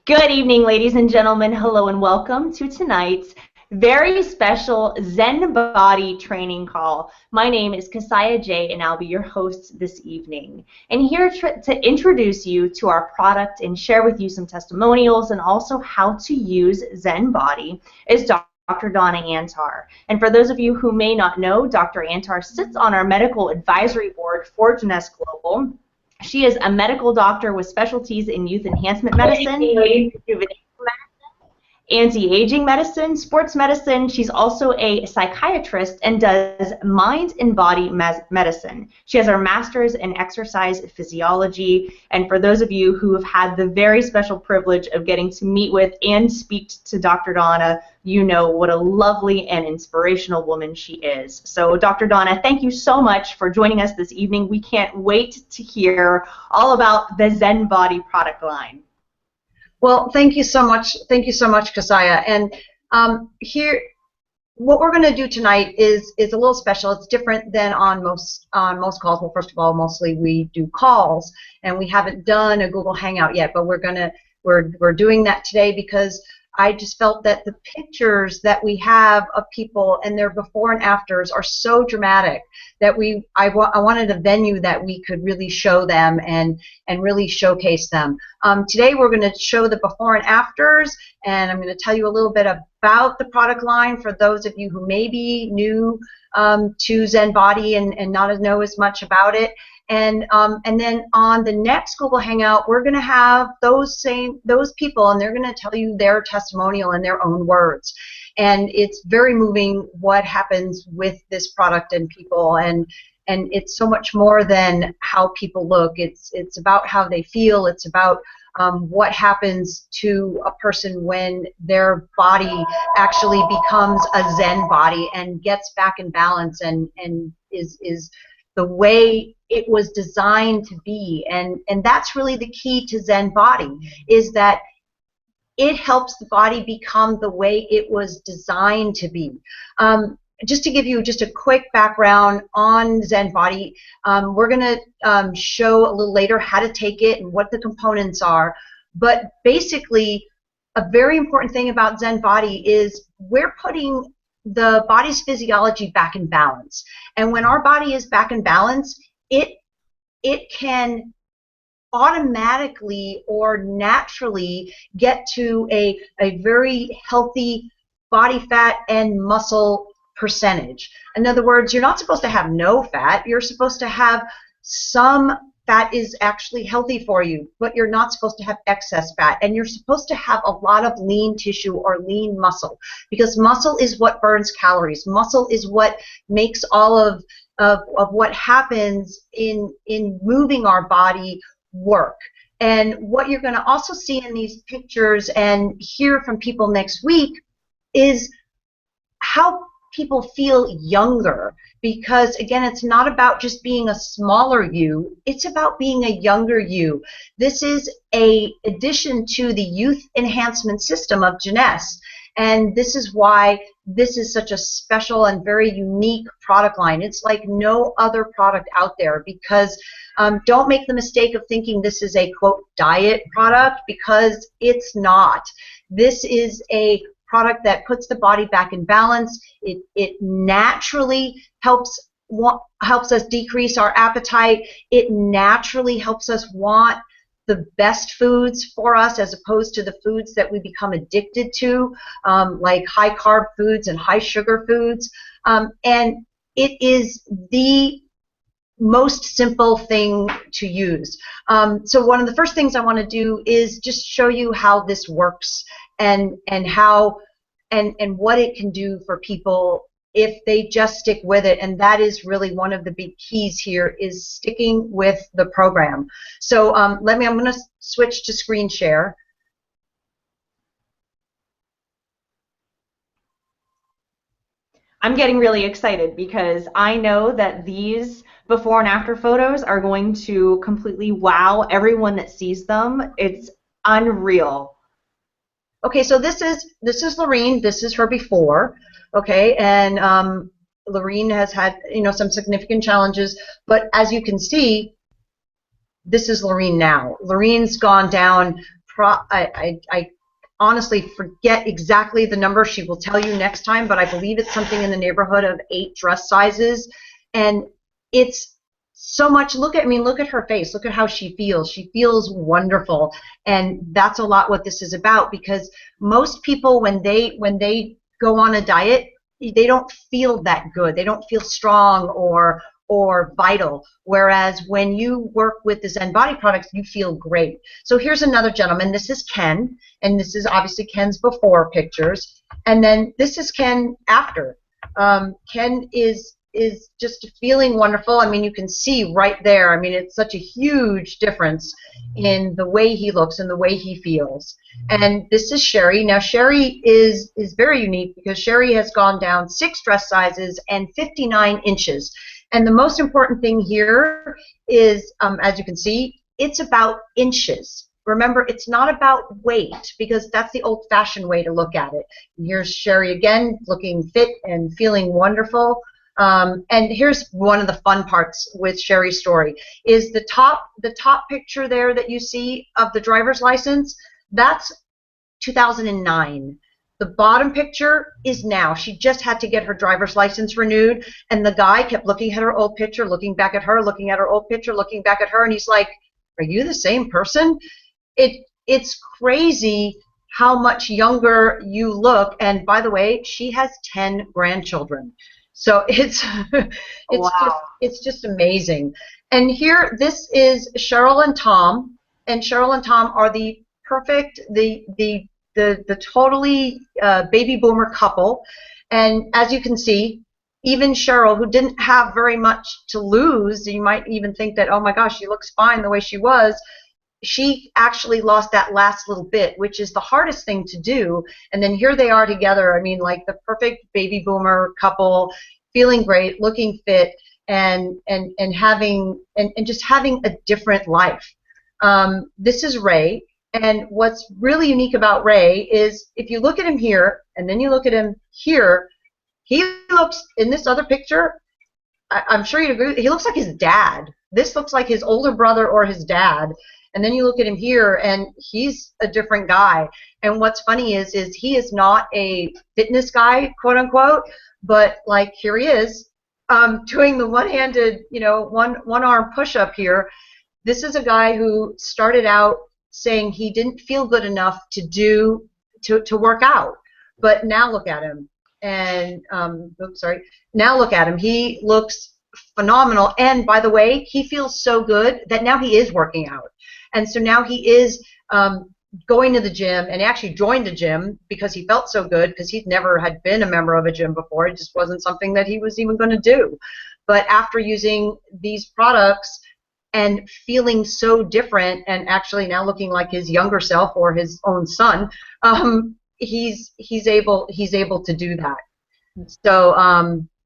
Good evening, ladies and gentlemen. Hello and welcome to tonight's very special Zen Body training call. My name is Kasaya J, and I'll be your host this evening. And here to introduce you to our product and share with you some testimonials and also how to use Zen Body is Dr. Donna Antar. And for those of you who may not know, Dr. Antar sits on our medical advisory board for Jeunesse Global. She is a medical doctor with specialties in youth enhancement medicine, anti-aging medicine, sports medicine. She's also a psychiatrist and does mind and body medicine. She has her master's in exercise physiology. And for those of you who have had the very special privilege of getting to meet with and speak to Dr. Donna, you know what a lovely and inspirational woman she is. So Dr. Donna, thank you so much for joining us this evening. We can't wait to hear all about the Zen Body product line. Well, thank you so much. Thank you so much, Kasaya. And here, what we're going to do tonight is a little special. It's different than on most calls. Well, first of all, mostly we do calls, and we haven't done a Google Hangout yet. But we're doing that today because I just felt that the pictures that we have of people and their before and afters are so dramatic that I wanted a venue that we could really show them and really showcase them. Today we're going to show the before and afters, and I'm going to tell you a little bit about the product line for those of you who may be new to Zen Body and not know as much about it. And then on the next Google Hangout, we're going to have those people, and they're going to tell you their testimonial in their own words. And it's very moving what happens with this product and people, and it's so much more than how people look. It's about how they feel. It's about what happens to a person when their body actually becomes a Zen body and gets back in balance and is the way it was designed to be. And that's really the key to Zen Body, is that it helps the body become the way it was designed to be. Just to give you just a quick background on Zen Body, we're going to show a little later how to take it and what the components are. But basically, a very important thing about Zen Body is we're putting the body's physiology back in balance. And when our body is back in balance, it can automatically or naturally get to a very healthy body fat and muscle percentage. In other words, you're not supposed to have no fat. You're supposed to have some fat is actually healthy for you, but you're not supposed to have excess fat. And you're supposed to have a lot of lean tissue or lean muscle, because muscle is what burns calories. Muscle is what makes all of what happens in moving our body work. And what you're going to also see in these pictures and hear from people next week is how people feel younger, because again, it's not about just being a smaller you, it's about being a younger you. This is an addition to the youth enhancement system of Jeunesse, and this is why this is such a special and very unique product line. It's like no other product out there, because don't make the mistake of thinking this is a quote diet product, because it's not. This is a product that puts the body back in balance. It naturally helps us decrease our appetite. It naturally helps us want the best foods for us, as opposed to the foods that we become addicted to, like high carb foods and high sugar foods. And it is the most simple thing to use. So one of the first things I want to do is just show you how this works and how and what it can do for people if they just stick with it. And that is really one of the big keys here, is sticking with the program. So I'm going to switch to screen share. I'm getting really excited because I know that these before and after photos are going to completely wow everyone that sees them. It's unreal. Okay, so this is Lorene. This is her before. Okay, and Lorene has had some significant challenges, but as you can see, this is Lorene now. Lorene's gone down I honestly forget exactly the number. She will tell you next time, but I believe it's something in the neighborhood of 8 dress sizes, and it's so much. Look at her face. Look at how she feels. She feels wonderful, and that's a lot what this is about, because most people, when they go on a diet, they don't feel that good. They don't feel strong or vital, whereas when you work with the Zen Body products, you feel great. So here's another gentleman. This is Ken, and this is obviously Ken's before pictures, and then this is Ken after. Ken is just feeling wonderful. I mean, you can see right there. I mean, it's such a huge difference in the way he looks and the way he feels. And this is Sherry. Now, Sherry is very unique because Sherry has gone down 6 dress sizes and 59 inches. And the most important thing here is, as you can see, it's about inches. Remember, it's not about weight, because that's the old-fashioned way to look at it. And here's Sherry again, looking fit and feeling wonderful. And here's one of the fun parts with Sherry's story, is the top picture there that you see of the driver's license, that's 2009. The bottom picture is now. She just had to get her driver's license renewed, and the guy kept looking at her old picture, looking back at her, looking at her old picture, looking back at her, and he's like, are you the same person? It's crazy how much younger you look. And by the way, she has 10 grandchildren. So it's just amazing. And here, this is Cheryl and Tom, and Cheryl and Tom are the perfect, the totally baby boomer couple. And as you can see, even Cheryl, who didn't have very much to lose, you might even think that, oh my gosh, she looks fine the way she was, she actually lost that last little bit, which is the hardest thing to do. And then here they are together. I mean, like the perfect baby boomer couple, feeling great, looking fit, and just having a different life. This is Ray. And what's really unique about Ray is, if you look at him here and then you look at him here, he looks, in this other picture, I'm sure you'd agree, he looks like his dad. This looks like his older brother or his dad. And then you look at him here, and he's a different guy. And what's funny is he is not a fitness guy, quote unquote, but like here he is, doing the one-handed, one-arm push-up here. This is a guy who started out saying he didn't feel good enough to work out, but now look at him. And now look at him. He looks phenomenal. And by the way, he feels so good that now he is working out. And so now he is going to the gym, and he actually joined a gym because he felt so good, because he never had been a member of a gym before. It just wasn't something that he was even going to do. But after using these products and feeling so different, and actually now looking like his younger self or his own son, he's able to do that. So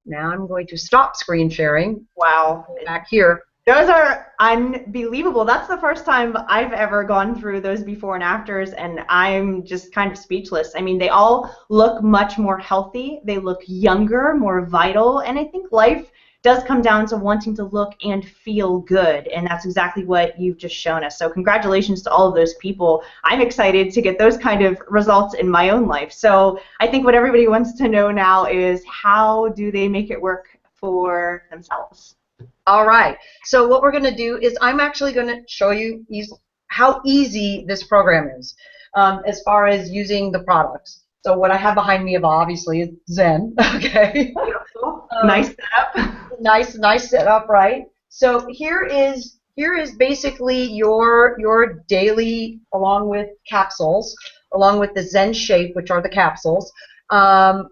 now I'm going to stop screen sharing. Wow. Back here. Those are unbelievable. That's the first time I've ever gone through those before and afters, and I'm just kind of speechless. I mean, they all look much more healthy. They look younger, more vital, and I think life does come down to wanting to look and feel good, and that's exactly what you've just shown us. So congratulations to all of those people. I'm excited to get those kind of results in my own life. So I think what everybody wants to know now is, how do they make it work for themselves? All right, so what we're going to do is I'm actually going to show you how easy this program is as far as using the products. So what I have behind me obviously is Zen, okay? Nice setup. Nice setup, right? So here is basically your daily, along with capsules, along with the Zen Shape, which are the capsules.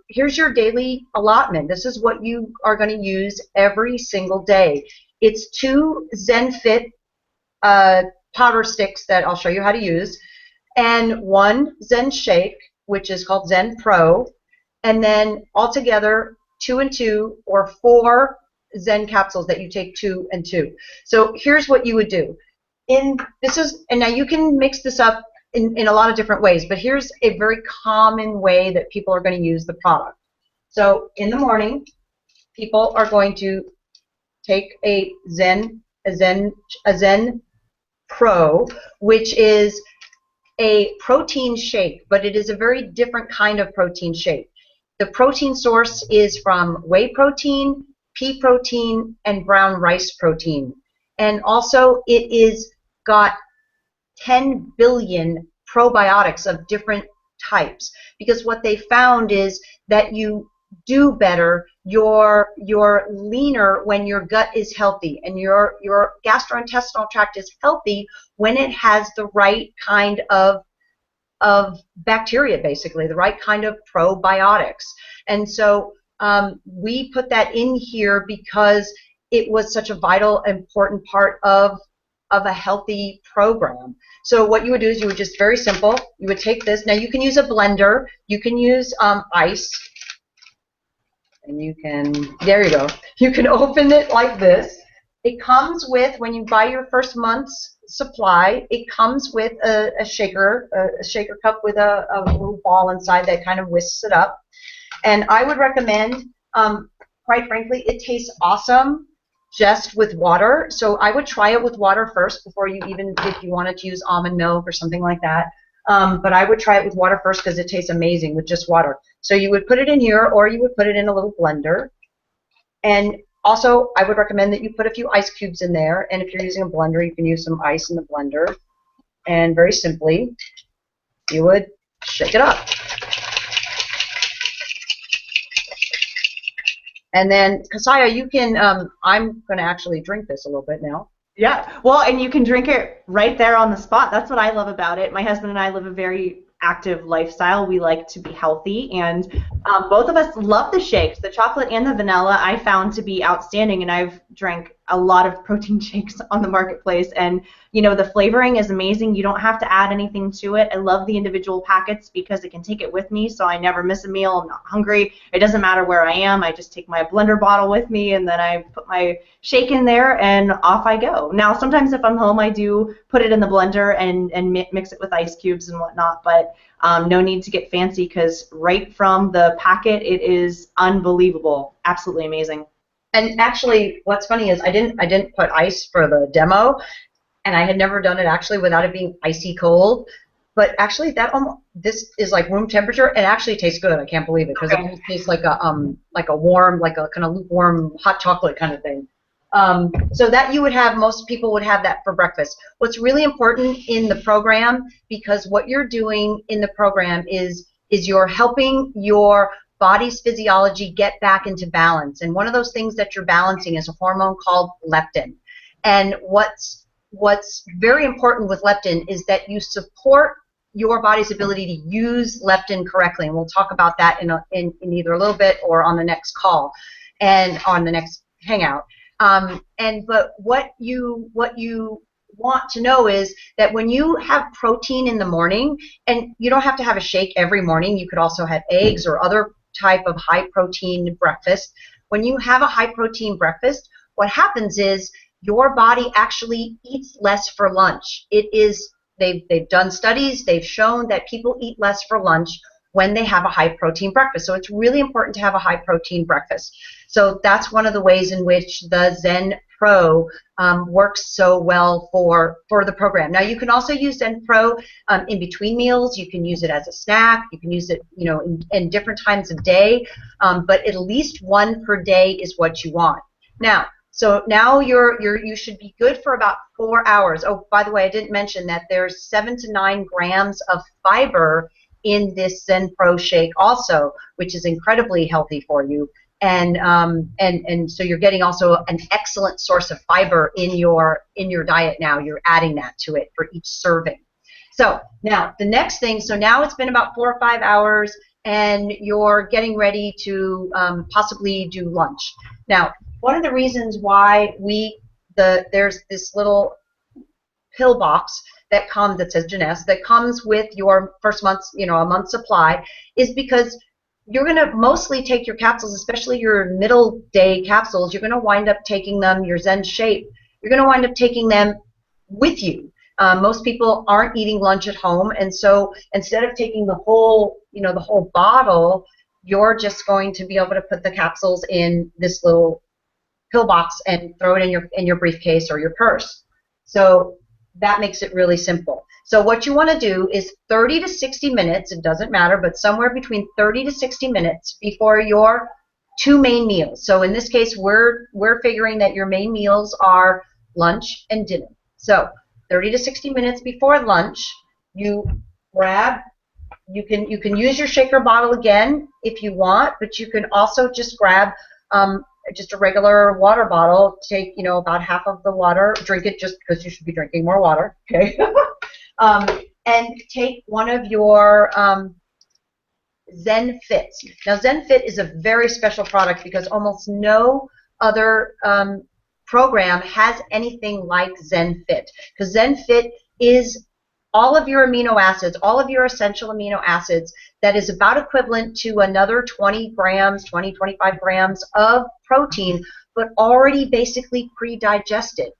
Here's your daily allotment. This is what you are going to use every single day. It's 2 Zen Fit powder sticks that I'll show you how to use, and 1 Zen Shake, which is called Zen Pro, and then altogether 2 and 2 or 4 Zen capsules that you take 2 and 2. So here's what you would do. And now you can mix this up in a lot of different ways, but here's a very common way that people are going to use the product. So in the morning, people are going to take a Zen Pro, which is a protein shake, but it is a very different kind of protein shake. The protein source is from whey protein, pea protein, and brown rice protein. And also it is got 10 billion probiotics of different types, because what they found is that you do better, you're leaner when your gut is healthy, and your gastrointestinal tract is healthy when it has the right kind of bacteria, basically, the right kind of probiotics. And so we put that in here because it was such a vital, important part of a healthy program. So what you would do is you would just, very simple, you would take this. Now you can use a blender, you can use ice, and you can, there you go. You can open it like this. It comes with, when you buy your first month's supply, it comes with a shaker cup with a little ball inside that kind of whisks it up. And I would recommend, quite frankly, it tastes awesome just with water. So I would try it with water first before you even, if you wanted to use almond milk or something like that. But I would try it with water first because it tastes amazing with just water. So you would put it in here, or you would put it in a little blender. And also, I would recommend that you put a few ice cubes in there. And if you're using a blender, you can use some ice in the blender. And very simply, you would shake it up. And then, Kasaya, you can, I'm going to actually drink this a little bit now. Yeah, well, and you can drink it right there on the spot. That's what I love about it. My husband and I live a very active lifestyle. We like to be healthy, and both of us love the shakes. The chocolate and the vanilla I found to be outstanding, and I've drank a lot of protein shakes on the marketplace, and you know, the flavoring is amazing. You don't have to add anything to it. I love the individual packets because I can take it with me, so I never miss a meal. I'm not hungry. It doesn't matter where I am. I just take my blender bottle with me, and then I put my shake in there, and off I go. Now, sometimes if I'm home, I do put it in the blender and mix it with ice cubes and whatnot, but no need to get fancy, because right from the packet, it is unbelievable. Absolutely amazing. And actually, what's funny is I didn't put ice for the demo, and I had never done it actually without it being icy cold. But actually, this is like room temperature, and it actually tastes good. I can't believe it, because it tastes like a warm, like a kind of lukewarm hot chocolate kind of thing. So that you would have, most people would have that for breakfast. What's really important in the program, because what you're doing in the program is you're helping your body's physiology get back into balance. And one of those things that you're balancing is a hormone called leptin. And what's very important with leptin is that you support your body's ability to use leptin correctly. And we'll talk about that in either a little bit or on the next call and on the next hangout. But what you want to know is that when you have protein in the morning, and you don't have to have a shake every morning, you could also have eggs or other type of high protein breakfast. When you have a high protein breakfast, what happens is your body actually eats less for lunch. They've done studies, they've shown that people eat less for lunch when they have a high protein breakfast. So it's really important to have a high protein breakfast. So that's one of the ways in which the Zen Pro works so well for the program. Now you can also use Zen Pro in between meals. You can use it as a snack. You can use it, you know, in different times of day. But at least one per day is what you want. Now, so now you should be good for about 4 hours. Oh, by the way, I didn't mention that there's 7 to 9 grams of fiber in this Zen Pro shake also, which is incredibly healthy for you. And so you're getting also an excellent source of fiber in your diet now. You're adding that to it for each serving. So now the next thing, so now it's been about 4 or 5 hours, and you're getting ready to possibly do lunch. Now, one of the reasons why there's this little pill box that says Jeunesse, that comes with your first month's, a month's supply, is because you're going to mostly take your capsules, especially your middle day capsules, you're going to wind up taking them, your Zen shape, you're going to wind up taking them with you. Most people aren't eating lunch at home, and so instead of taking the whole bottle, you're just going to be able to put the capsules in this little pill box and throw it in your briefcase or your purse. So that makes it really simple. So what you want to do is 30 to 60 minutes, it doesn't matter, but somewhere between 30 to 60 minutes before your two main meals. So in this case, we're figuring that your main meals are lunch and dinner. So 30 to 60 minutes before lunch, you grab, you can use your shaker bottle again if you want, but you can also just grab just a regular water bottle, take, you know, about half of the water, drink it just because you should be drinking more water, okay? And take one of your Zen Fits. Now, Zen Fit is a very special product because almost no other program has anything like Zen Fit, because Zen Fit is all of your amino acids, all of your essential amino acids, that is about equivalent to another 20 grams, 25 grams of protein, but already basically pre-digested.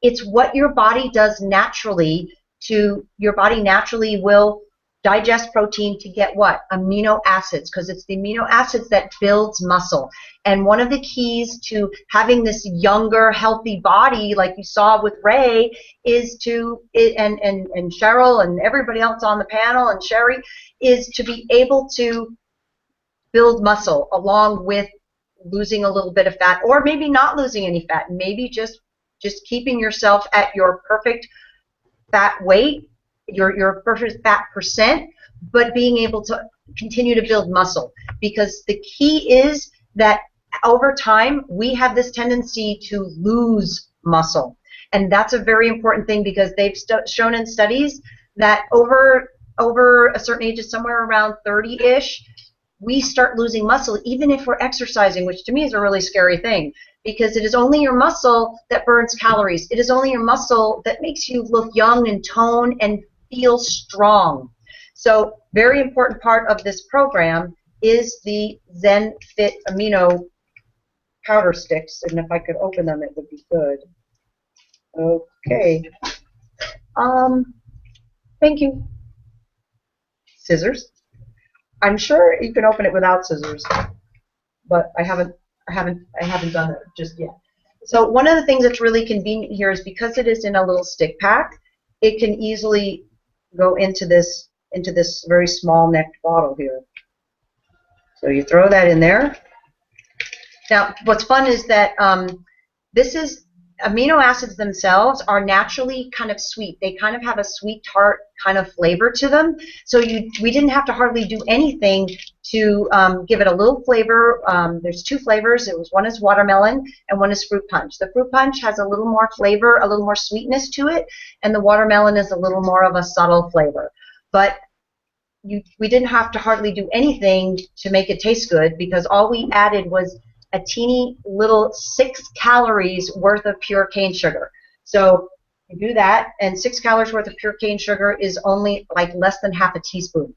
It's what your body does naturally. Your body naturally will digest protein to get what? Amino acids, because it's the amino acids that builds muscle. And one of the keys to having this younger, healthy body, like you saw with Ray, is and Cheryl and everybody else on the panel and Sherry, is to be able to build muscle along with losing a little bit of fat, or maybe not losing any fat, maybe just keeping yourself at your perfect fat weight, your perfect fat percent, but being able to continue to build muscle. Because the key is that over time, we have this tendency to lose muscle. And that's a very important thing, because they've shown in studies that over a certain age, somewhere around 30-ish, we start losing muscle, even if we're exercising, which to me is a really scary thing, because it is only your muscle that burns calories. It is only your muscle that makes you look young and toned and feel strong. So very important part of this program is the Zen Fit amino powder sticks, and if I could open them, it would be good. Okay. Thank you. Scissors. I'm sure you can open it without scissors, but I haven't done it just yet. So one of the things that's really convenient here is because it is in a little stick pack, it can easily go into this very small necked bottle here. So you throw that in there. Now, what's fun is that amino acids themselves are naturally kind of sweet. They kind of have a sweet tart kind of flavor to them. So we didn't have to hardly do anything to give it a little flavor. There's two flavors. One is watermelon and one is fruit punch. The fruit punch has a little more flavor, a little more sweetness to it, and the watermelon is a little more of a subtle flavor. But we didn't have to hardly do anything to make it taste good, because all we added was a teeny little 6 calories worth of pure cane sugar. So you do that, and 6 calories worth of pure cane sugar is only like less than half a teaspoon.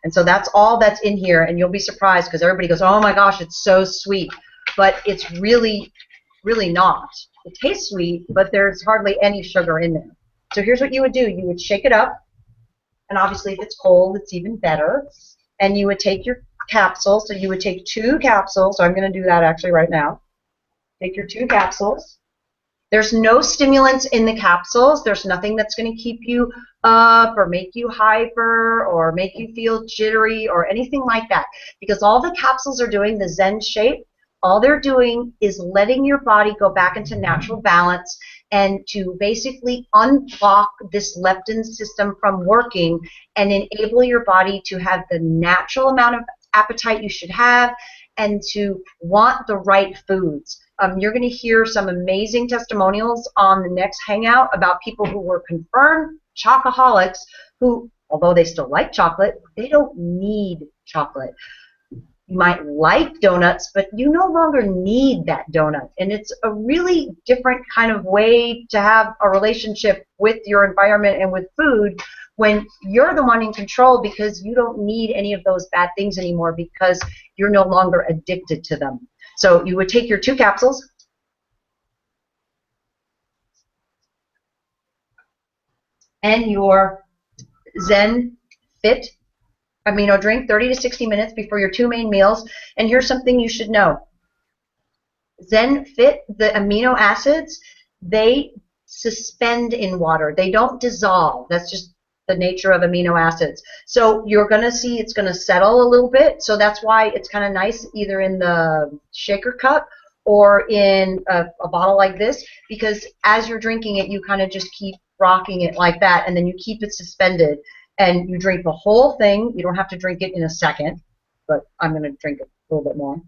And so that's all that's in here, and you'll be surprised because everybody goes, oh my gosh, it's so sweet. But it's really, really not. It tastes sweet, but there's hardly any sugar in there. So here's what you would do. You would shake it up, and obviously if it's cold, it's even better. And you would take your capsules. So you would take 2 capsules. So I'm going to do that actually right now. Take your 2 capsules. There's no stimulants in the capsules. There's nothing that's going to keep you up or make you hyper or make you feel jittery or anything like that. Because all the capsules are doing, the Zen shape, all they're doing is letting your body go back into natural balance and to basically unblock this leptin system from working and enable your body to have the natural amount of appetite you should have and to want the right foods. You're going to hear some amazing testimonials on the next hangout about people who were confirmed chocoholics who, although they still like chocolate, they don't need chocolate. You might like donuts, but you no longer need that donut. And it's a really different kind of way to have a relationship with your environment and with food when you're the one in control, because you don't need any of those bad things anymore because you're no longer addicted to them. So you would take your 2 capsules, and your Zen Fit amino drink 30 to 60 minutes before your 2 main meals. And here's something you should know. Zen Fit, the amino acids, they suspend in water. They don't dissolve. That's just the nature of amino acids. So you're going to see it's going to settle a little bit. So that's why it's kind of nice either in the shaker cup or in a bottle like this, because as you're drinking it, you kind of just keep rocking it like that, and then you keep it suspended, and you drink the whole thing. You don't have to drink it in a second, but I'm going to drink it a little bit more.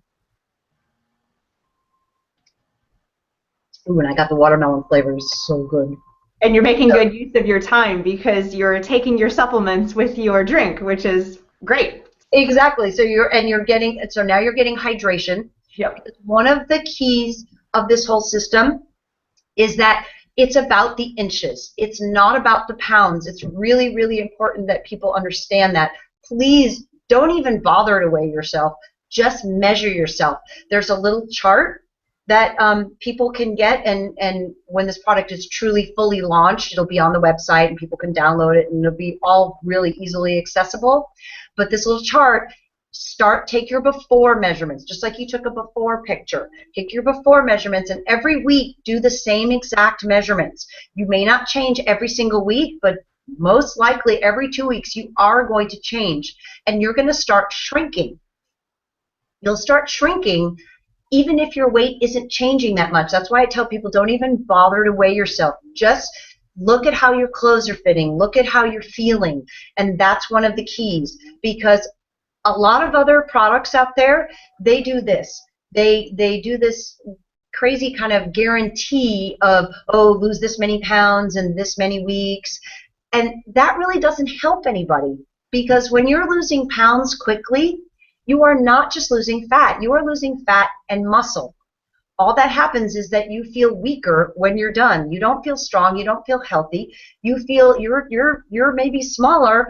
Ooh, and I got the watermelon flavor. It's so good. And you're making good use of your time because you're taking your supplements with your drink, which is great. Exactly. So now you're getting hydration. Yep. One of the keys of this whole system is that it's about the inches. It's not about the pounds. It's really, really important that people understand that. Please don't even bother to weigh yourself. Just measure yourself. There's a little chart that people can get, and when this product is truly fully launched, it'll be on the website and people can download it, and it'll be all really easily accessible. But this little chart, take your before measurements, just like you took a before picture. Take your before measurements, and every week do the same exact measurements. You may not change every single week, but most likely every 2 weeks you are going to change, and you're going to start shrinking. You'll start shrinking even if your weight isn't changing that much. That's why I tell people, don't even bother to weigh yourself. Just look at how your clothes are fitting. Look at how you're feeling. And that's one of the keys, because a lot of other products out there, they do this. They do this crazy kind of guarantee of, oh, lose this many pounds in this many weeks. And that really doesn't help anybody, because when you're losing pounds quickly, you are not just losing fat. You are losing fat and muscle. All that happens is that you feel weaker when you're done. You don't feel strong. You don't feel healthy. You feel you're maybe smaller,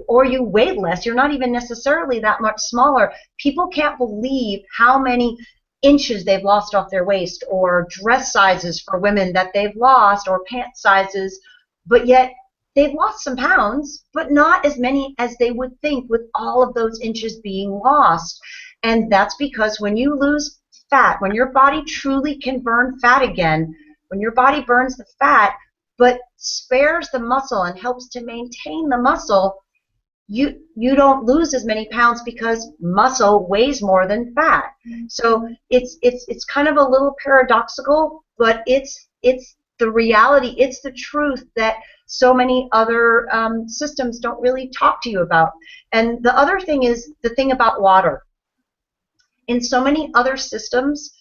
or you weigh less. You're not even necessarily that much smaller. People can't believe how many inches they've lost off their waist, or dress sizes for women that they've lost, or pant sizes, but yet they've lost some pounds, but not as many as they would think with all of those inches being lost. And that's because when you lose fat, when your body truly can burn fat again, when your body burns the fat but spares the muscle and helps to maintain the muscle, you don't lose as many pounds, because muscle weighs more than fat. So it's kind of a little paradoxical, but it's the reality. It's the truth that so many other systems don't really talk to you about. And the other thing is the thing about water. In so many other systems,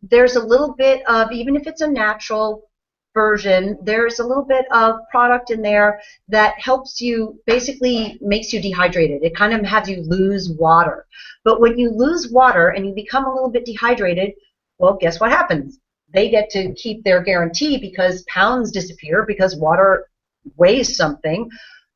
there's a little bit of, even if it's a natural version, there's a little bit of product in there that helps you, basically makes you dehydrated. It kind of has you lose water. But when you lose water and you become a little bit dehydrated, well, guess what happens? They get to keep their guarantee, because pounds disappear because water weighs something.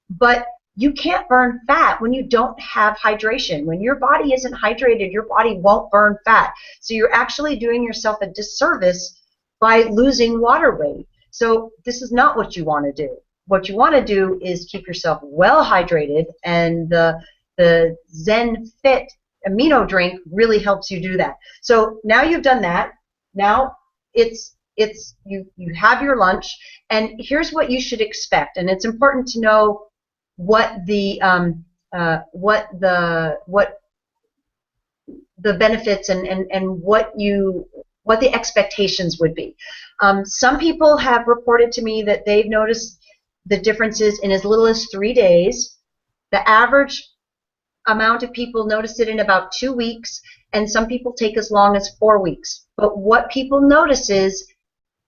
But you can't burn fat when you don't have hydration. When your body isn't hydrated, your body won't burn fat. So you're actually doing yourself a disservice by losing water weight. So this is not what you want to do. What you want to do is keep yourself well hydrated, and the Zen Fit amino drink really helps you do that. So now you've done that. Now you have your lunch, and here's what you should expect. And it's important to know what the benefits and what the expectations would be. Some people have reported to me that they've noticed the differences in as little as 3 days. The average amount of people notice it in about 2 weeks, and some people take as long as 4 weeks. But what people notice is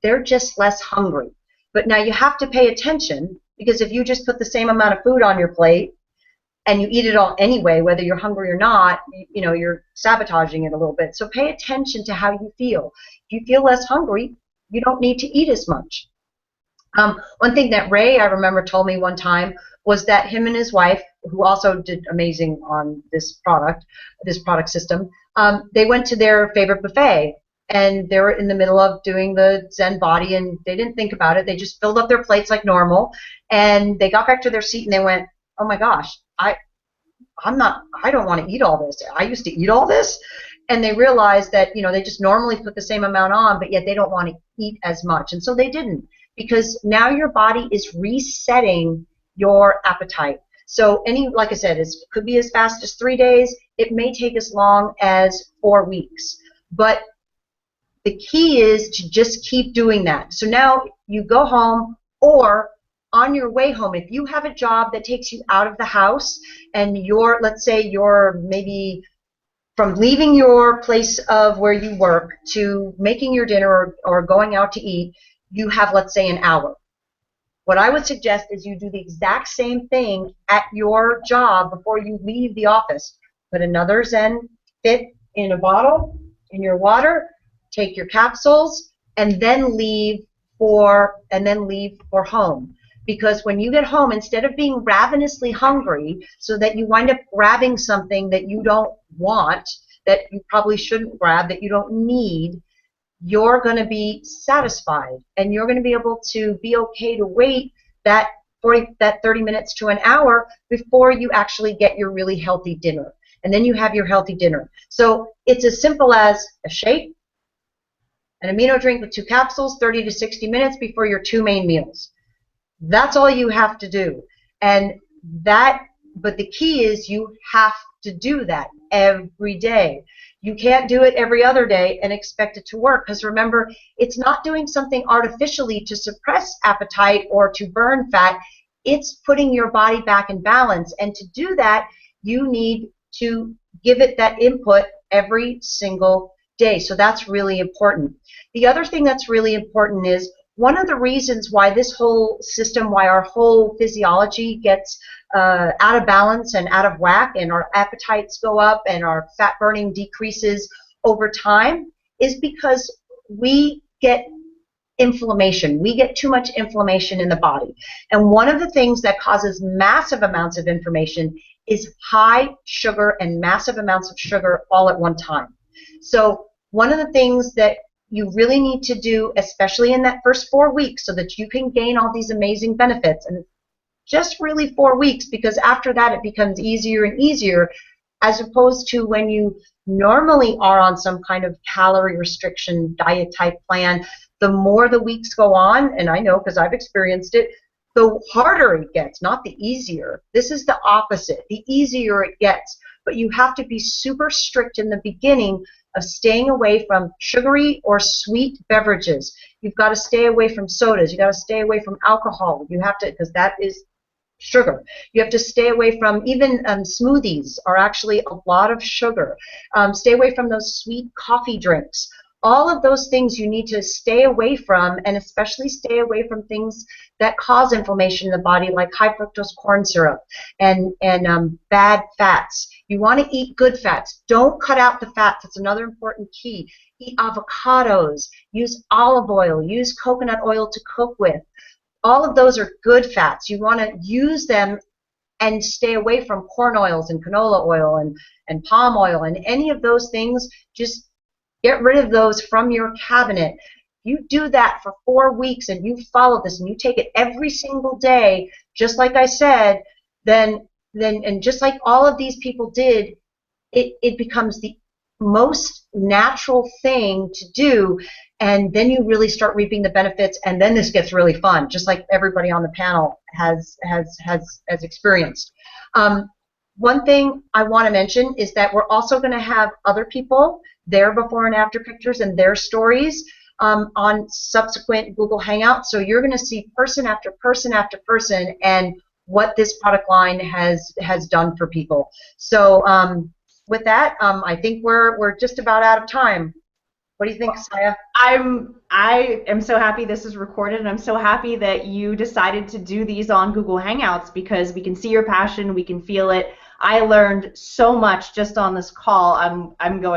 they're just less hungry. But now you have to pay attention, because if you just put the same amount of food on your plate and you eat it all anyway, whether you're hungry or not, you're sabotaging it a little bit. So pay attention to how you feel. If you feel less hungry, you don't need to eat as much. One thing that Ray, I remember, told me one time was that him and his wife, who also did amazing on this product system, they went to their favorite buffet, and they were in the middle of doing the Zen body, and they didn't think about it. They just filled up their plates like normal, and they got back to their seat and they went, oh my gosh, I don't want to eat all this. I used to eat all this. And they realized that, they just normally put the same amount on, but yet they don't want to eat as much. And so they didn't. because now your body is resetting your appetite. So like I said, it could be as fast as 3 days. It may take as long as 4 weeks. But the key is to just keep doing that. So now you go home, or on your way home, if you have a job that takes you out of the house and let's say you're maybe from leaving your place of where you work to making your dinner or going out to eat, you have, let's say, an hour. What I would suggest is you do the exact same thing at your job before you leave the office. Put another Zen Fit in a bottle, in your water, take your capsules, and then leave for home. Because when you get home, instead of being ravenously hungry so that you wind up grabbing something that you don't want, that you probably shouldn't grab, that you don't need, you're going to be satisfied, and you're going to be able to be okay to wait that 30 minutes to an hour before you actually get your really healthy dinner. And then you have your healthy dinner. So it's as simple as a shake, an amino drink with 2 capsules, 30 to 60 minutes before your 2 main meals. That's all you have to do. But the key is you have to do that every day. You can't do it every other day and expect it to work, because remember, it's not doing something artificially to suppress appetite or to burn fat. It's putting your body back in balance, and to do that, you need to give it that input every single day. So that's really important. The other thing that's really important is one of the reasons why this whole system, why our whole physiology gets out of balance and out of whack, and our appetites go up and our fat burning decreases over time, is because we get inflammation. We get too much inflammation in the body. And one of the things that causes massive amounts of inflammation is high sugar and massive amounts of sugar all at one time. So one of the things that you really need to do, especially in that first 4 weeks, so that you can gain all these amazing benefits, and just really 4 weeks, because after that it becomes easier and easier, as opposed to when you normally are on some kind of calorie restriction diet type plan. The more the weeks go on, and I know because I've experienced it, the harder it gets, not the easier. This is the opposite. The easier it gets, but you have to be super strict in the beginning of staying away from sugary or sweet beverages. You've got to stay away from sodas. You've got to stay away from alcohol. You have to, because that is sugar. You have to stay away from even smoothies are actually a lot of sugar. Stay away from those sweet coffee drinks. All of those things you need to stay away from, and especially stay away from things that cause inflammation in the body, like high fructose corn syrup and bad fats. You want to eat good fats. Don't cut out the fats. That's another important key. Eat avocados. Use olive oil. Use coconut oil to cook with. All of those are good fats. You want to use them and stay away from corn oils and canola oil and palm oil and any of those things. Just get rid of those from your cabinet. You do that for 4 weeks and you follow this and you take it every single day, just like I said, then and just like all of these people did, it becomes the most natural thing to do, and then you really start reaping the benefits, and then this gets really fun, just like everybody on the panel has experienced. One thing I want to mention is that we're also going to have other people, their before and after pictures and their stories on subsequent Google Hangouts. So you're going to see person after person after person and what this product line has done for people. So with that, I think we're just about out of time. What do you think, Saya? I am so happy this is recorded, and I'm so happy that you decided to do these on Google Hangouts, because we can see your passion, we can feel it. I learned so much just on this call.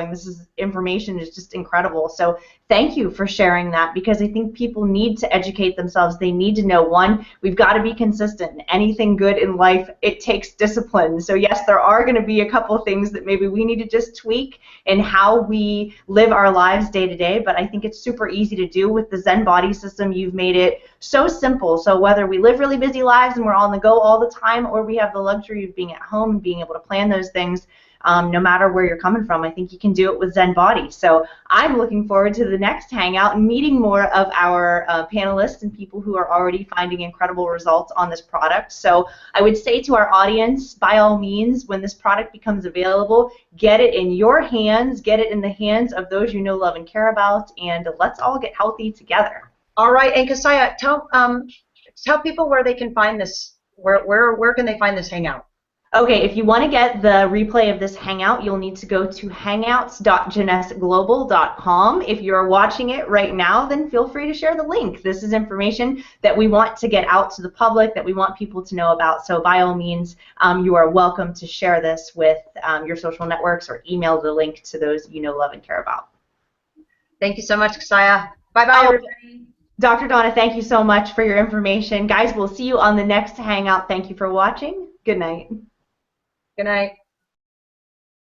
This is information is just incredible. So thank you for sharing that, because I think people need to educate themselves. They need to know, one, we've got to be consistent. Anything good in life, it takes discipline. So yes, there are going to be a couple things that maybe we need to just tweak in how we live our lives day to day, but I think it's super easy to do with the Zen Body system. You've made it so simple. So whether we live really busy lives and we're on the go all the time, or we have the luxury of being at home and being able to plan those things, no matter where you're coming from. I think you can do it with Zen Body. So I'm looking forward to the next hangout and meeting more of our panelists and people who are already finding incredible results on this product. So I would say to our audience, by all means, when this product becomes available, get it in your hands, get it in the hands of those you know, love, and care about, and let's all get healthy together. All right, and Kasaya, tell people where they can find this. Where can they find this hangout? Okay, if you want to get the replay of this hangout, you'll need to go to hangouts.jeunesseglobal.com. If you're watching it right now, then feel free to share the link. This is information that we want to get out to the public, that we want people to know about. So by all means, you are welcome to share this with your social networks or email the link to those you know, love, and care about. Thank you so much, Kasaya. Bye-bye, everybody. Dr. Donna, thank you so much for your information. Guys, we'll see you on the next hangout. Thank you for watching. Good night. Good night.